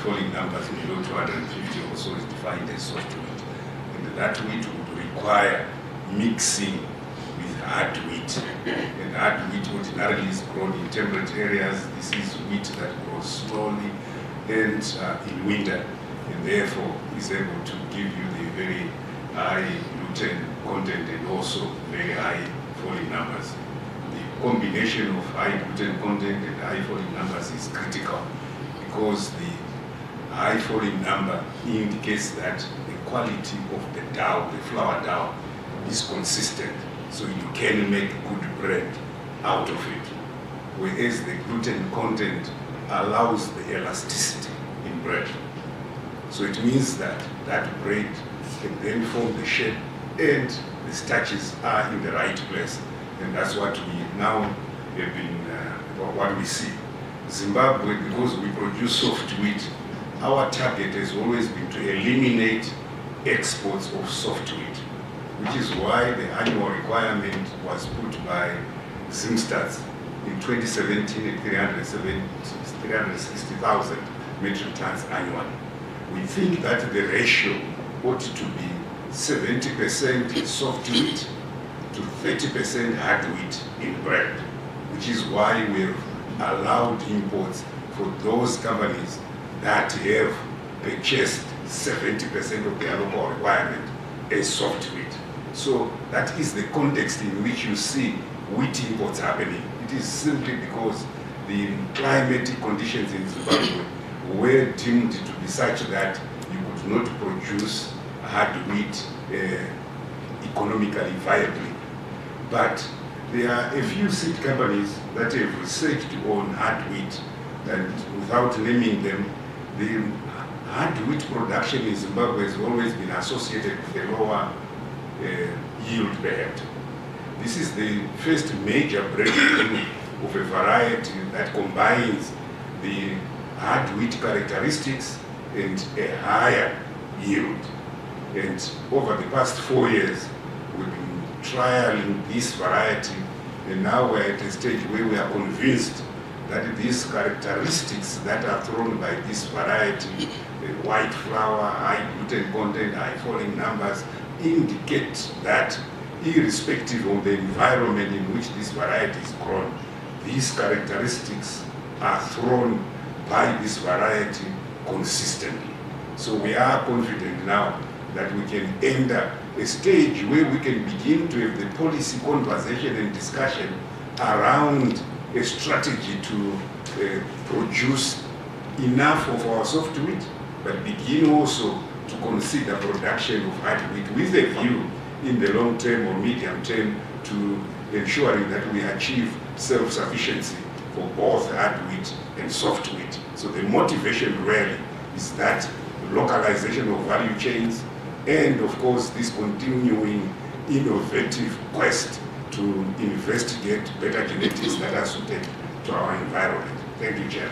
falling numbers below 250 also is defined as soft wheat. And that wheat would require mixing with hard wheat. And hard wheat ordinarily is grown in temperate areas. This is wheat that grows slowly and in winter, and therefore is able to give you the very high gluten content and also very high falling numbers. The combination of high gluten content and high falling numbers is critical because the high falling number indicates that the quality of the dough, the flour dough, is consistent, so you can make good bread out of it. Whereas the gluten content allows the elasticity in bread. So it means that that bread can then form the shape and the starches are in the right place. And that's what we now have been, what we see. Zimbabwe, because we produce soft wheat, our target has always been to eliminate exports of soft wheat, which is why the annual requirement was put by Zimstats in 2017 at 360,000 metric tons annually. We think that the ratio ought to be 70% soft wheat to 30% hard wheat in bread, which is why we've allowed imports for those companies that have purchased 70% of their local requirement as soft wheat. So that is the context in which you see wheat imports happening. It is simply because the climatic conditions in Zimbabwe were deemed to be such that you could not produce hard wheat economically viably. But there are a few seed companies that have researched on hard wheat, and without naming them, the hard wheat production in Zimbabwe has always been associated with a lower yield per hectare. This is the first major breakthrough of a variety that combines the hard wheat characteristics and a higher yield. And over the past 4 years, we've been trialing this variety, and now we're at a stage where we are convinced that these characteristics that are thrown by this variety, the white flour, high gluten content, high falling numbers, indicate that irrespective of the environment in which this variety is grown, these characteristics are thrown by this variety consistently. So we are confident now that we can enter a stage where we can begin to have the policy conversation and discussion around a strategy to produce enough of our soft wheat, but begin also to consider production of hard wheat with a view in the long term or medium term to ensuring that we achieve self-sufficiency for both hard wheat and soft wheat. So the motivation really is that localization of value chains and of course this continuing innovative quest to investigate better genetics that are suited to our environment. Thank you, Chair.